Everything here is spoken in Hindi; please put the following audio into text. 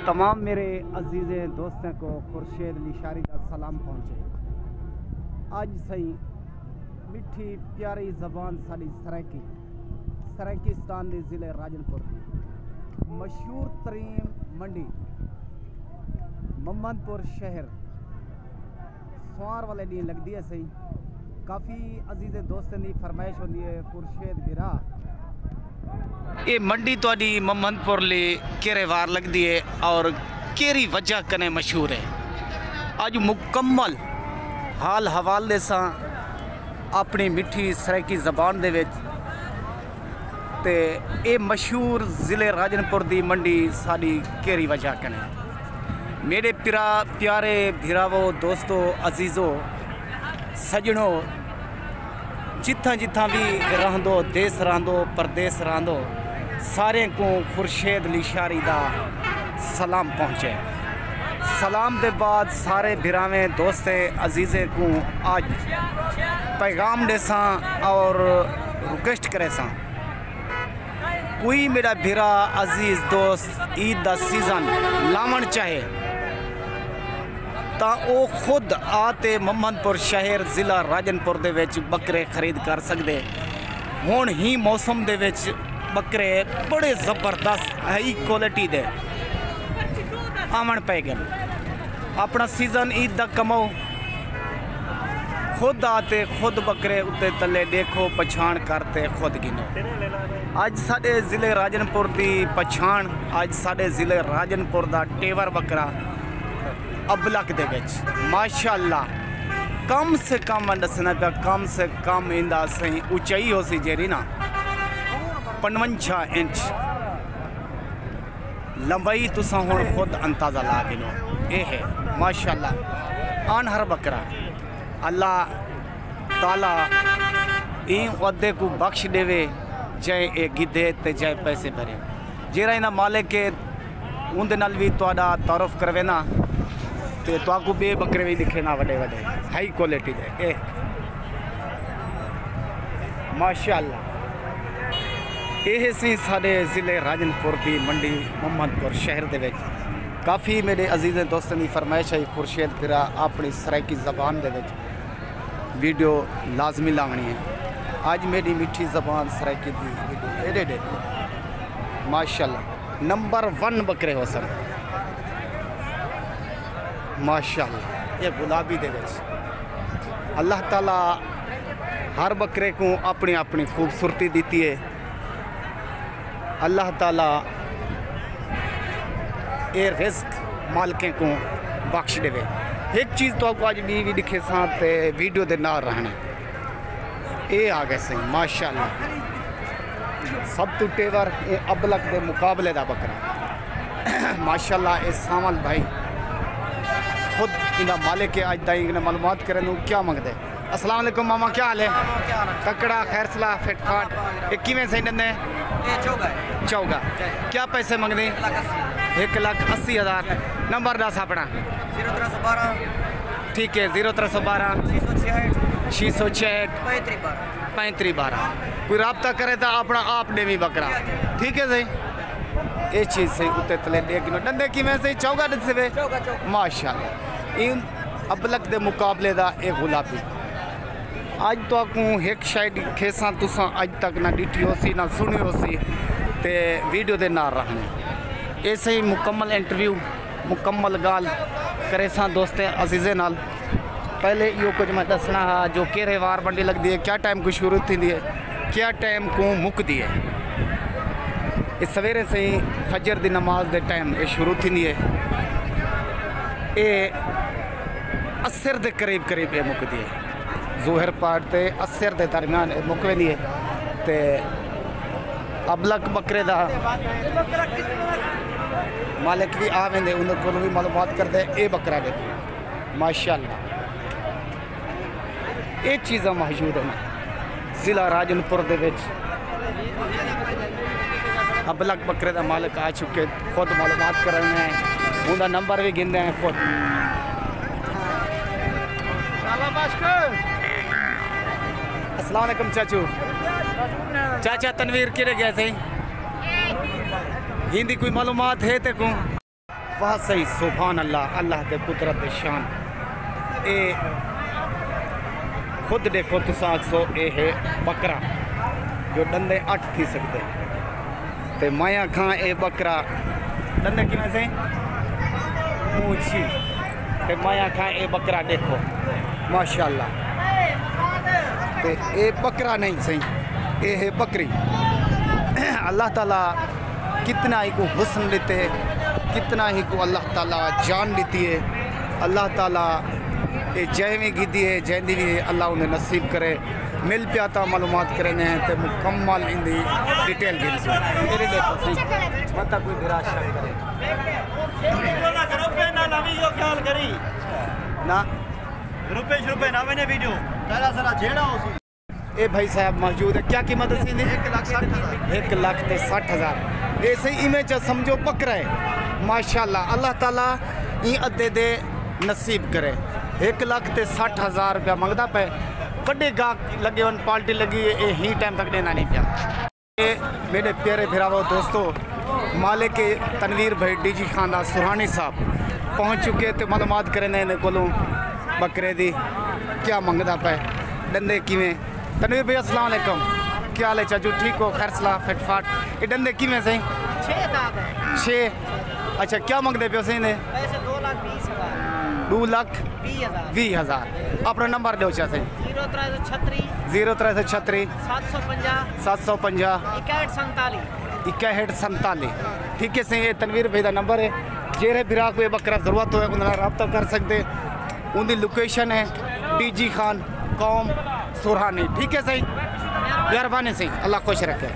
तमाम मेरे अजीज़ दोस्तों को खुर्शीद लिशारी का सलाम पहुँचे। अज सही मिठी प्यारी जबान साड़ी सराइकिस्तान के ज़िले राजनपुर की मशहूर तरीन मंडी मोहम्मदपुर शहर सोआर वाले दिन लगती है। सही काफ़ी अजीज़ दोस्तों की फरमाइश होती है खुर्शीद बिरा ये मंडी थोड़ी मोहम्मदपुर ले केरे वार लगती है और केरी वजह कने मशहूर है। अज मुकम्मल हाल हवाले से अपनी मिठी सराइकी जबान दे विच ते ये मशहूर ज़िले राजनपुर दी मंडी साड़ी केरी वजह कने। मेरे प्यारे भिरावो दोस्तों अजीज़ों सजनों जिथा जिथा भी रहंदो देश रहंदो परदेस रहंदो सारे को खुर्शीद लिशारी दा सलाम पहुँचे। सलाम के बाद सारे भिरावें दोस्ते अजीज़े को आज पैगाम दे सा और रिक्वेस्ट करे सा कोई मेरा भिरा अजीज़ दोस्त ईद दा सीज़न लावन चाहे तो वो खुद आते मोहम्मदपुर शहर ज़िला राजनपुर दे विच बकरे खरीद कर सकते। हुण ही मौसम दे विच बकरे बड़े ज़बरदस्त हाई क्वालिटी दे आवन पे गए। अपना सीज़न ईद दा कमाओ खुद आते खुद बकरे उत्ते तले देखो पछाण करते खुद गिनो। अज साडे ज़िले राजनपुर दी पछाण अज साडे ज़िले राजनपुर दा टेवर बकरा अबलक दे विच माशाअल्लाह कम से कम दसना पे कम से कम इंदा सही ऊंचाई हो सी जेरी ना 55 इंच लंबाई तुसा हुण खुद अंदाजा ला गिनो। ये है माशाअल्लाह अनहर बकरा अल्लाह ताला ई वदे को बख्श देवे जय ए गिदे ते जय पैसे भरे जेरा इना मालिक के उनदे नाल भी तुहाडा तारुफ करवे ना तो ताकू बे बकरे भी दिखे ना वडे वडे हाई क्वालिटी दे ए माशाअल्लाह। ये सी साडे ज़िले राजनपुर की मंडी मोहम्मदपुर शहर दे विच काफ़ी मेरे अजीज़ दोस्तों की फरमाइश है खुर्शीद बिरा अपनी सराइकी जबान दे विच वीडियो लाजमी लावनी है। आज मेरी मिठी जबान सराइकी दी वीडियो एडे देखो माशाअल्लाह नंबर 1 बकरे हो सर माशाअल्लाह। ये गुलाबी दे विच अल्लाह ताला हर बकरे को अपनी अपनी खूबसूरती दीती है। अल्लाह ताला ये रिस्क मालकें को बख्श देवे। एक चीज़ तो आपको आज भी दिखे साथ वीडियो दे ना रहना ये आ गए सही माशाअल्लाह सब तो टेवर ये अबलक के मुकाबले का बकरा माशाअल्लाह। ये सावल भाई खुद इना मालिक के आज दाई मालूमात करें क्या मंगते। अस्सलाम वालेकुम मामा क्या हाल है? तकड़ा खैर सलाह फिट फाट। एक किवें सही दंदे चौगा क्या पैसे मंगते? 1,80,000। नंबर 10 अपना 0312 ठीक है 0312 666 3512 कोई रबता करे तो अपना आप देवी बकरा ठीक है सही। ये चीज़ सही उत्ते तले देख डंडे किवें सही चौगा दसे माशाअल्लाह इन अबलक दे मुकाबले दा ए गुलाबी अज तो एक शायद खेसा तुसा अज तक ना डिठी हो सी ना सुनी हो सी ते वीडियो दे नाल रहने। ऐसे ही मुकम्मल इंटरव्यू मुकम्मल गाल करे सा दोस्तें अजीज़े नाल। पहले यो कुछ मैं दसना हा जो केरे वार मंडी लगती है क्या टाइम को शुरू थी है क्या टाइम को मुकती है। इस सवेरे से ही फजर दी नमाज दे टाइम ये शुरू थी है ये असर दे करीब करीब ये मुकती है। जोहर पाठ ते असर दे दरम्यान मुक वेंदी है ते अबलक बकरे दा मालिक भी आ वेंदे उन्हें को भी मालूमात करते ये बकरा देखो माशाअल्लाह। ये चीज़ा मौजूद है ज़िला राजनपुर दे विच अबलक बकरे दा मालिक आ चुके खुद मालूमात कर रहे हैं उनका नंबर भी गिनते हैं खुद। अस्सलाम वालेकुम चाचू चाचा तनवीर किरे गए थे हिंदी कोई मालूमात है ते को वाह सही सुभान अल्लाह, अल्लाह दे कुदरत दे शान। ए खुद देखो तुसा आखो ये है बकरा जो डंडे 8 थी सकते ते मैं आखा ए बकरा डंडे किने से मूछी ते मैं आखा ए बकरा देखो माशाल्लाह ते ए बकरा नहीं सही ये है बकरी। अल्लाह ताला कितना ही को हुस्न देते है, कितना ही को अल्लाह ताला जान देती है। अल्लाह ताला ये जैवी गिदी है जैंदी भी है अल्लाह उन्हें नसीब करे। मिल पिया था मालूमात करेंगे हैं तो मुकम्मल इंदी डिटेल गिन मेरे देखो सही मत कोई निराशा करे ना रुपए ना मैंने वीडियो तेरा सरा जेड़ा हो ए भाई साहब मौजूद है। क्या कीमत है? 1,60,000। ऐसे ही इमेज समझो बकरा है माशाल्लाह। अल्लाह ताला ई अद्धे दे नसीब करे। 1,60,000 रुपया मंगदा पे बड़े गाहक लगे वन पार्टी लगी ये ही टाइम तक देना नहीं पिया। मेरे प्यारे भिरावो दोस्तों मालिक तनवीर भाई डीजी खाना सुरहानी साहब पहुँच चुके तो मालूमात करें इन्हें कोलों बकरे दी क्या मंगदा पे डंडे किवें। तनवीर भाई अस्सलाम वालेकुम, क्या हाल है चाचू? ठीक हो? खैर सलाह फिटफाट। ये डंडे किवें सही? 6। अच्छा क्या मंगते पे सही ने? 2,20,000। अपना नंबर दो चाहे 0336 750 6147। ठीक है सही ये तनवीर भाई का नंबर है। जेरे फिर कोई बकरा जरूरत हो उन्हें रब्ता कर सकते। उनकी लोकेशन है डीजी खान कौम सुरहानी। ठीक है सही, मेहरबानी सही, अल्लाह खुश रखे।